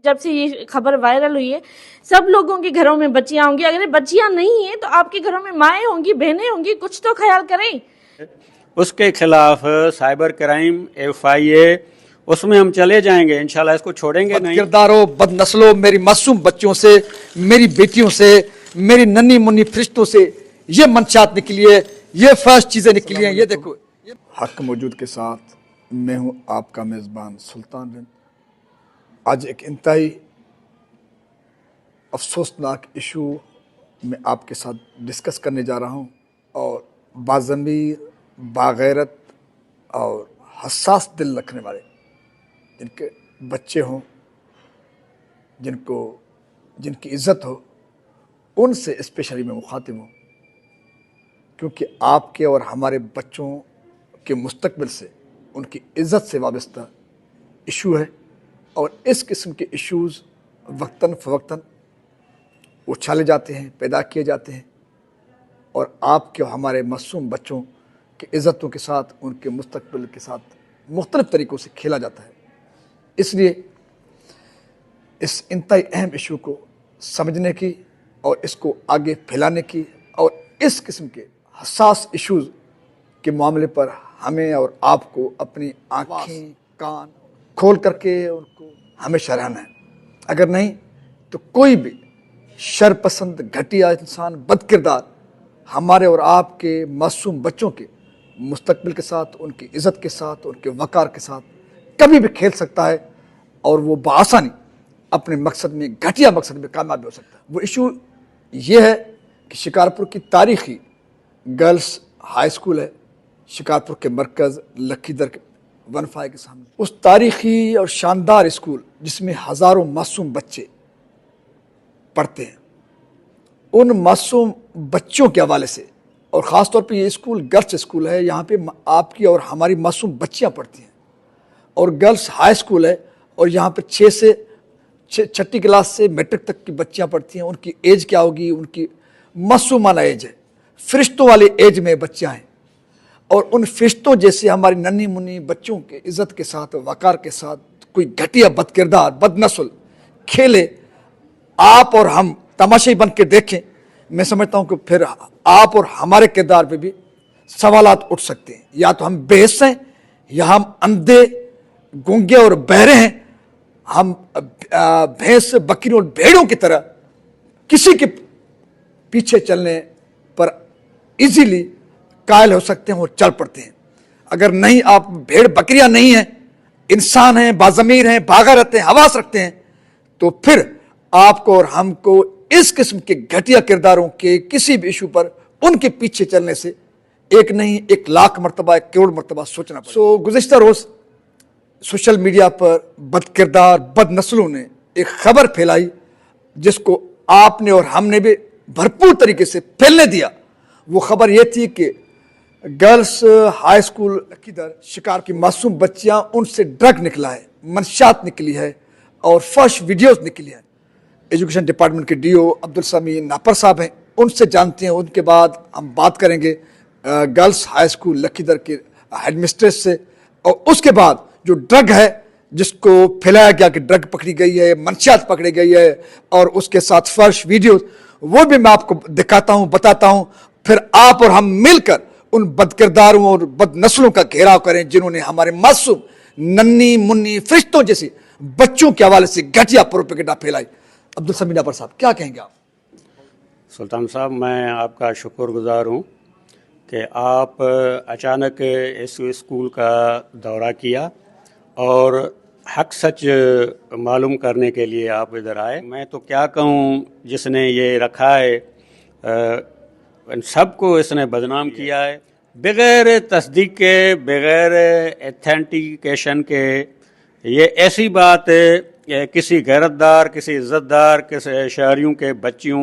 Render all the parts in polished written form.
جب سے یہ خبر وائرل ہوئی ہے سب لوگوں کے گھروں میں بچیاں ہوں گی. اگر بچیاں نہیں ہیں تو آپ کے گھروں میں مائیں ہوں گی, بہنیں ہوں گی, کچھ تو خیال کریں. اس کے خلاف سائبر کرائم FIA اس میں ہم چلے جائیں گے, انشاءاللہ اس کو چھوڑیں گے بد نہیں. کرداروں, بد نسلوں, میری معصوم بچوں سے, میری بیٹیوں سے, میری ننھی منی فرشتوں سے یہ منشات نکلی ہے, یہ فرش چیزیں نکلی ہیں. یہ دیکھو حق موجود کے ساتھ میں ہوں آپ کا میزبان سلطان رند. آج ایک انتہائی افسوسناک ایشو میں آپ کے ساتھ ڈسکس کرنے جا رہا ہوں, اور باضمیر, باغیرت اور حساس دل رکھنے والے جن کے بچے ہوں, جن کی عزت ہو, ان سے اسپیشلی میں مخاطب ہوں, کیونکہ آپ کے اور ہمارے بچوں کے مستقبل سے, ان کی عزت سے وابستہ ایشو ہے. اور اس قسم کے ایشوز وقتاً فوقتاً اچھالے جاتے ہیں, پیدا کیے جاتے ہیں, اور آپ کے اور ہمارے معصوم بچوں کی عزتوں کے ساتھ, ان کے مستقبل کے ساتھ مختلف طریقوں سے کھیلا جاتا ہے. اس لیے اس انتہائی اہم ایشو کو سمجھنے کی اور اس کو آگے پھیلانے کی, اور اس قسم کے حساس ایشوز کے معاملے پر ہمیں اور آپ کو اپنی آنکھیں کان کھول کر کے ان کو ہمیشہ رہنا ہے. اگر نہیں تو کوئی بھی شر پسند, گھٹیا انسان, بد کردار ہمارے اور آپ کے معصوم بچوں کے مستقبل کے ساتھ, ان کی عزت کے ساتھ, ان کے وقار کے ساتھ کبھی بھی کھیل سکتا ہے, اور وہ بآسانی اپنے مقصد میں, گھٹیا مقصد میں کامیاب ہو سکتا ہے. وہ ایشو یہ ہے کہ شکارپور کی تاریخی گرلز ہائی اسکول ہے, شکارپور کے مرکز لکھی در 15 کے سامنے. اس تاریخی اور شاندار اسکول جس میں ہزاروں معصوم بچے پڑھتے ہیں, ان معصوم بچوں کے حوالے سے, اور خاص طور پہ یہ اسکول گرلز اسکول ہے, یہاں پہ آپ کی اور ہماری معصوم بچیاں پڑھتی ہیں, اور گرلز ہائی اسکول ہے, اور یہاں پہ 6 کلاس سے میٹرک تک کی بچیاں پڑھتی ہیں. ان کی ایج کیا ہوگی؟ ان کی معصومانہ ایج ہے, فرشتوں والی ایج میں بچیاں ہیں. اور ان فرشتوں جیسے ہماری ننھی منی بچوں کے عزت کے ساتھ, وقار کے ساتھ کوئی گھٹیا بد کردار, بد نسل کھیلے, آپ اور ہم تماشائی بن کے دیکھیں, میں سمجھتا ہوں کہ پھر آپ اور ہمارے کردار پہ بھی سوالات اٹھ سکتے ہیں. یا تو ہم بے حس ہیں, یا ہم اندھے, گونگے اور بہرے ہیں. ہم بھینس, بکریوں اور بھیڑوں کی طرح کسی کے پیچھے چلنے پر ایزیلی قائل ہو سکتے ہیں اور چل پڑتے ہیں. اگر نہیں, آپ بھیڑ بکریاں نہیں ہیں, انسان ہیں, باضمیر ہیں, باغیرت ہیں, حواس رکھتے ہیں, تو پھر آپ کو اور ہم کو اس قسم کے گھٹیا کرداروں کے کسی بھی ایشو پر ان کے پیچھے چلنے سے ایک نہیں 1,00,000 مرتبہ, 1 کروڑ مرتبہ سوچنا پڑے. گزشتہ روز سوشل میڈیا پر بد کردار, بد نسلوں نے ایک خبر پھیلائی جس کو آپ نے اور ہم نے بھی بھرپور طریقے سے پھیلنے دیا. وہ خبر یہ تھی کہ گرلز ہائی اسکول کدھر شکار کی معصوم بچیاں, ان سے ڈرگ نکلا ہے, منشیات نکلی ہے, اور فحش ویڈیوز نکلی ہیں. ایجوکیشن ڈپارٹمنٹ کے DO عبدالسمیع ناپر صاحب ہیں, ان سے جانتے ہیں. ان کے بعد ہم بات کریں گے گرلز ہائی اسکول لکھی در کے ہیڈ مسٹریس سے, اور اس کے بعد جو ڈرگ ہے جس کو پھیلایا گیا کہ ڈرگ پکڑی گئی ہے, منشیات پکڑی گئی ہے, اور اس کے ساتھ فرش ویڈیوز, وہ بھی میں آپ کو دکھاتا ہوں, بتاتا ہوں. پھر آپ اور ہم مل کر ان بد کرداروں اور بد نسلوں کا گھیراؤ کریں جنہوں نے ہمارے معصوم ننھی منی فرشتوں جیسے بچوں کے حوالے سے گھٹیا پروپیگنڈا پھیلائی. عبدالسمیع ناپر صاحب کیا کہیں گے آپ؟ سلطان صاحب, میں آپ کا شکر گزار ہوں کہ آپ اچانک اس اسکول کا دورہ کیا اور حق سچ معلوم کرنے کے لیے آپ ادھر آئے. میں تو کیا کہوں, جس نے یہ رکھا ہے سب کو اس نے بدنام کیا ہے, بغیر تصدیق کے, بغیر ایتھینٹیکیشن کے. یہ ایسی بات کسی غیرت دار, کسی عزت دار, کسی شہریوں کے بچیوں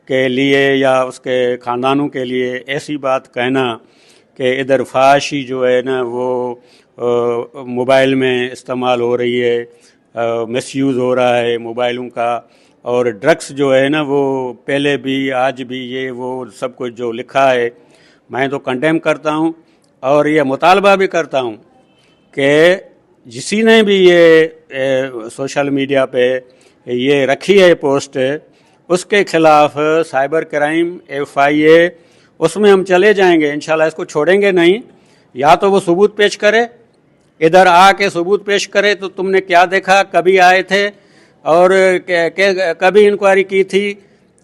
کے لیے یا اس کے خاندانوں کے لیے ایسی بات کہنا کہ ادھر فحاشی جو ہے نا وہ موبائل میں استعمال ہو رہی ہے, مس یوز ہو رہا ہے موبائلوں کا, اور ڈرگس جو ہے نا وہ پہلے بھی آج بھی یہ وہ سب کچھ جو لکھا ہے میں تو کنڈیم کرتا ہوں, اور یہ مطالبہ بھی کرتا ہوں کہ जिसी ने भी ये सोशल मीडिया पे ये रखी है पोस्ट, उसके खिलाफ साइबर क्राइम FIA उसमें हम चले जाएंगे इंशाल्लाह, इसको छोड़ेंगे नहीं। या तो वो सबूत पेश करे, इधर आके सबूत पेश करे, तो तुमने क्या देखा, कभी आए थे और कभी इंक्वायरी की थी,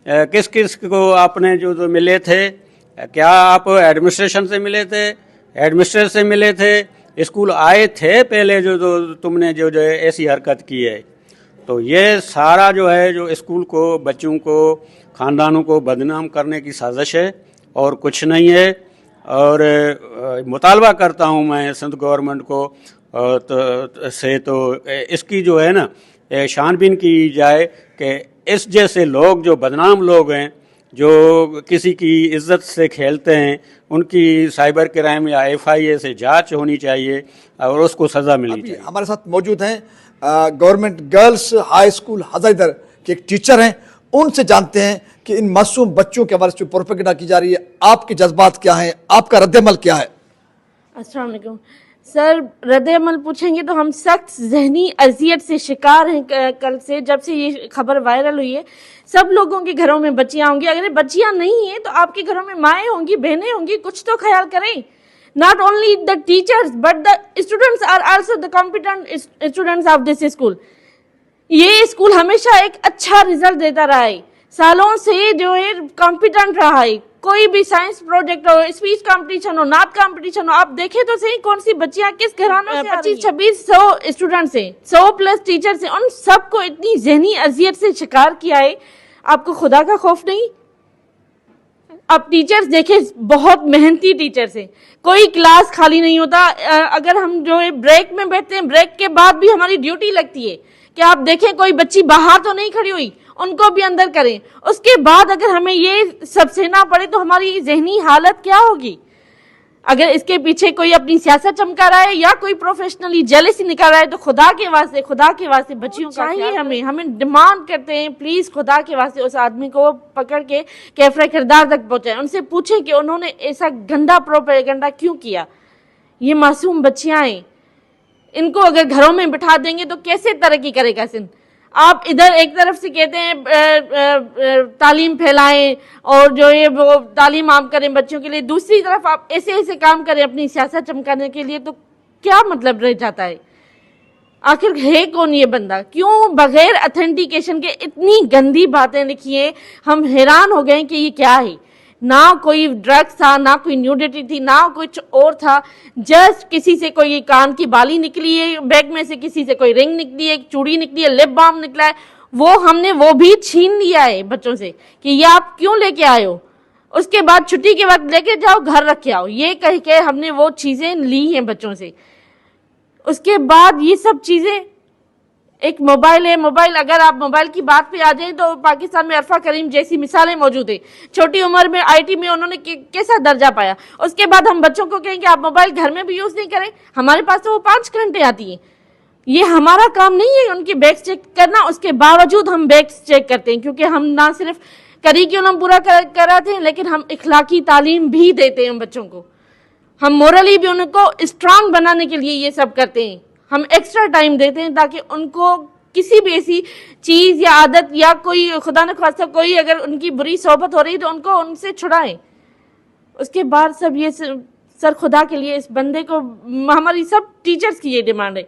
किस किस को आपने जो मिले थे, क्या आप एडमिनिस्ट्रेशन से मिले थे, एडमिनिस्ट्रेटर से मिले थे, स्कूल आए थे पहले जो तुमने जो ऐसी हरकत की है। तो ये सारा जो है जो स्कूल को, बच्चों को, ख़ानदानों को बदनाम करने की साजिश है और कुछ नहीं है। और मुतालबा करता हूँ मैं सिंध गवर्नमेंट को तो इसकी जो है ना छानबीन की जाए कि इस जैसे लोग जो बदनाम लोग हैं, जो किसी की इज्जत से खेलते हैं, उनकी साइबर क्राइम या FIA से जांच होनी चाहिए और उसको सज़ा मिलनी चाहिए। हमारे साथ मौजूद हैं गवर्नमेंट गर्ल्स हाई स्कूल हज़ाइदर के एक टीचर हैं, उनसे जानते हैं कि इन मासूम बच्चों के हवाले से प्रोपेगेंडा की जा रही है, आपके जज्बात क्या हैं, आपका रद्द-ए-अमल क्या है? अस्सलाम वालेकुम सर, रद्द-ए-अमल पूछेंगे तो हम सख्त जहनी अजियत से शिकार हैं। कल से जब से ये खबर वायरल हुई है, सब लोगों के घरों में बच्चियां होंगी। अगर बच्चियां नहीं हैं तो आपके घरों में माएँ होंगी, बहनें होंगी, कुछ तो ख्याल करें। Not only the teachers but the students are also the competent students of this school. ये स्कूल हमेशा एक अच्छा रिजल्ट देता रहा है, सालों से जो है कॉम्पिटेंट रहा है। कोई भी साइंस प्रोजेक्ट हो, स्पीच कंपटीशन हो, नात कंपटीशन हो, आप देखें तो सही कौन सी बच्चियां किस घरानों से 25-2600 स्टूडेंट्स हैं, 100 प्लस टीचर्स हैं, उन सबको इतनी जहनी अजियत से शिकार किया है। आपको खुदा का खौफ नहीं? अब टीचर्स देखें, बहुत मेहनती टीचर्स हैं, कोई क्लास खाली नहीं होता। अगर हम जो है ब्रेक में बैठते हैं, ब्रेक के बाद भी हमारी ड्यूटी लगती है कि आप देखें कोई बच्ची बाहर तो नहीं खड़ी हुई, उनको भी अंदर करें। उसके बाद अगर हमें ये सब सहना पड़े तो हमारी जहनी हालत क्या होगी? अगर इसके पीछे कोई अपनी सियासत चमका रहा है या कोई प्रोफेशनली जेलसी निकाल रहा है तो खुदा के वास्ते बच्चियों का चाहिए। हमें डिमांड करते हैं, प्लीज खुदा के वास्ते उस आदमी को पकड़ के कैफरे किरदार तक पहुंचाए, उनसे पूछें कि उन्होंने ऐसा गंदा प्रोपेगेंडा क्यों किया। ये मासूम बच्चियां हैं, इनको अगर घरों में बिठा देंगे तो कैसे तरक्की करेगा सिंध? आप इधर एक तरफ से कहते हैं तालीम फैलाएं और जो है वो तालीम आम करें बच्चों के लिए, दूसरी तरफ आप ऐसे ऐसे काम करें अपनी सियासत चमकाने के लिए, तो क्या मतलब रह जाता है? आखिर है कौन ये बंदा? क्यों बगैर ऑथेंटिकेशन के इतनी गंदी बातें लिखी हैं? हम हैरान हो गए कि ये क्या है। ना कोई ड्रग्स था, ना कोई न्यूडिटी थी, ना कुछ और था, जस्ट किसी से कोई कान की बाली निकली है बैग में से, किसी से कोई रिंग निकली है, एक चूड़ी निकली है, लिप बाम निकला है, हमने वो भी छीन लिया है बच्चों से कि ये आप क्यों लेके आए हो। उसके बाद छुट्टी के वक्त लेके जाओ, घर रख के आओ, ये कह के हमने वो चीजें ली हैं बच्चों से। उसके बाद ये सब चीजें, एक मोबाइल है, मोबाइल, अगर आप मोबाइल की बात पे आ जाए तो पाकिस्तान में अरफा करीम जैसी मिसालें मौजूद है। छोटी उम्र में IT में उन्होंने कैसा दर्जा पाया। उसके बाद हम बच्चों को कहें कि आप मोबाइल घर में भी यूज नहीं करें, हमारे पास तो वो 5 घंटे आती है। ये हमारा काम नहीं है उनके बैग्स चेक करना, उसके बावजूद हम बैग्स चेक करते हैं, क्योंकि हम ना सिर्फ करिकुलम पूरा कराते हैं लेकिन हम इखलाकी तालीम भी देते हैं बच्चों को। हम मोरली भी उनको स्ट्रांग बनाने के लिए ये सब करते हैं। हम एक्स्ट्रा टाइम देते हैं ताकि उनको किसी भी ऐसी चीज या आदत या कोई खुदा न खास्ता कोई अगर उनकी बुरी सोबत हो रही तो उनको उनसे छुड़ाएं। उसके बाद सब ये सर खुदा के लिए इस बंदे को, हमारी सब टीचर्स की ये डिमांड है।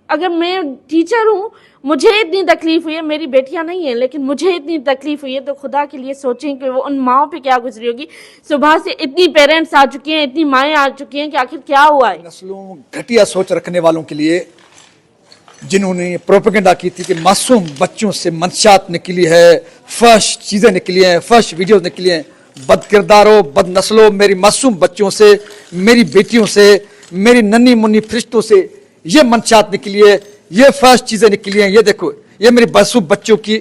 अगर मैं टीचर हूँ, मुझे इतनी तकलीफ हुई है, मेरी बेटियां नहीं है लेकिन मुझे इतनी तकलीफ हुई है, तो खुदा के लिए सोचें कि वो उन माओं पे क्या गुजरी होगी। सुबह से इतनी पेरेंट्स आ चुकी हैं, इतनी माएँ आ चुकी हैं कि आखिर क्या हुआ है। नस्लों घटिया सोच रखने वालों के लिए, जिन्होंने प्रोपेगेंडा की थी कि मासूम बच्चों से मंशात निकली है, फर्श चीजें निकली हैं, फर्श वीडियोस निकली हैं, बद किरदारों, बद नस्लों, मेरी मासूम बच्चों से, मेरी बेटियों से, मेरी नन्ही मुन्नी फरिश्तों से ये मंशात निकली है, ये फर्श चीजें निकली हैं। ये देखो, ये मेरे मासूम बच्चों की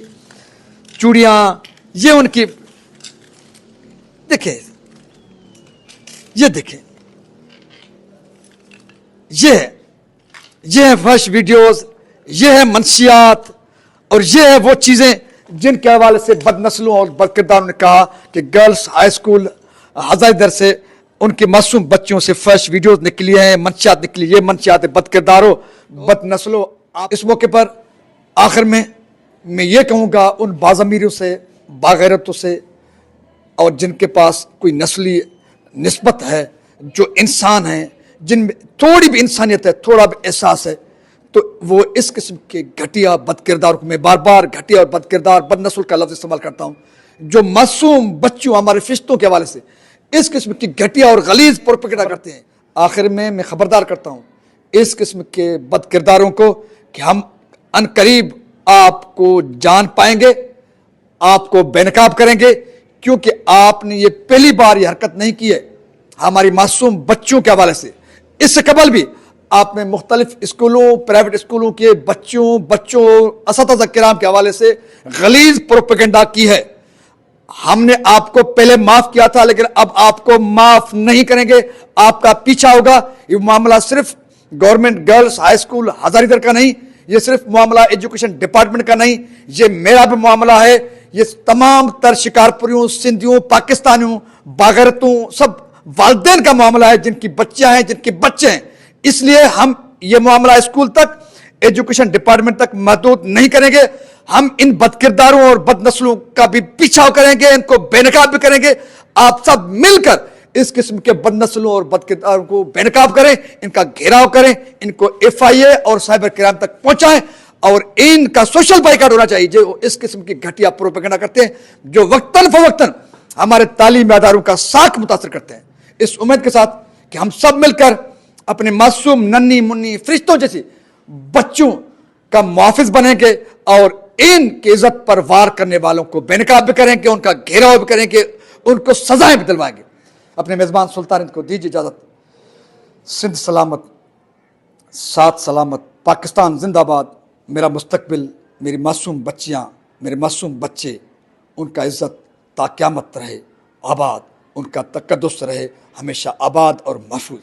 चूड़ियां, ये उनकी, देखें, ये देखें, ये है फर्श वीडियोस, ये है मंशियात, और ये है वो चीजें जिनके हवाले से बदनस्लों और बदकिरदारों ने कहा कि गर्ल्स हाई स्कूल हज़ाइदर से उनके मासूम बच्चों से फर्श वीडियोस निकली हैं, मंशियात निकली, ये मंशियात बद किरदारों, बद नस्लों। आप इस मौके पर आखिर में मैं ये कहूँगा उन बाज़मीरों से, बागैरतों से और जिनके पास कोई नस्ली निस्बत है, जो इंसान हैं, जिनमें थोड़ी भी इंसानियत है, थोड़ा भी एहसास है, तो वो इस किस्म के घटिया बद किरदार को, मैं बार बार घटिया और बद किरदार, बद नस्ल का लफ्ज़ इस्तेमाल करता हूँ, जो मासूम बच्चों, हमारे फरिश्तों के हवाले से इस किस्म की घटिया और गलीज प्रोपेगेंडा करते हैं। आखिर में मैं खबरदार करता हूँ इस किस्म के बद किरदारों को कि हम अनकरीब आपको जान पाएंगे, आपको बेनकाब करेंगे, क्योंकि आपने ये पहली बार ये हरकत नहीं की है हमारी मासूम बच्चों के हवाले से। इससे कबल भी आपने मुख्तलिफ स्कूलों, प्राइवेट स्कूलों के बच्चों असतिज़ा किराम के हवाले से गलीज प्रोपेगेंडा की है। हमने आपको पहले माफ किया था, लेकिन अब आपको माफ नहीं करेंगे, आपका पीछा होगा। ये मामला सिर्फ गवर्नमेंट गर्ल्स हाई स्कूल हजारीदर का नहीं, ये सिर्फ मामला एजुकेशन डिपार्टमेंट का नहीं, ये मेरा भी मामला है। ये तमाम तर शिकारपुरियों, सिंधियों, पाकिस्तानियों, बागरतों, सब वालिदैन का मामला है, जिनकी बच्चियां हैं, जिनके बच्चे हैं। इसलिए हम ये मामला स्कूल तक, एजुकेशन डिपार्टमेंट तक महदूद नहीं करेंगे। हम इन बदकिरदारों और बदनस्लों का भी पीछा करेंगे, इनको बेनकाब भी करेंगे। आप सब मिलकर इस किस्म के बदनस्लों और बदकिरदारों को बेनकाब करें, इनका घेराव करें, इनको FIA और साइबर क्राइम तक पहुंचाएं, और इनका सोशल बाइकाट होना चाहिए जो इस किस्म की घटिया प्रोपेगेंडा करते हैं, जो वक्तन फवक्तन हमारे तालीमी अदारों का साख मुतासर करते हैं। इस उम्मीद के साथ कि हम सब मिलकर अपने मासूम नन्ही मुन्नी फरिश्तों जैसे बच्चों का मुहाफिज बनेंगे और इनकी इज्जत पर वार करने वालों को बेनकाब भी करेंगे, उनका घेराव भी करेंगे, उनको सजाएं भी दिलवाएंगे। अपने मेजबान सुल्तान को दीजिए इजाजत। सिंध सलामत, साथ सलामत, पाकिस्तान जिंदाबाद। मेरा मुस्तकबिल, मेरी मासूम बच्चियां, मेरे मासूम बच्चे, उनका इज्जत ता क़यामत रहे आबाद, उनका तकद्दुस रहे हमेशा आबाद और महफूज।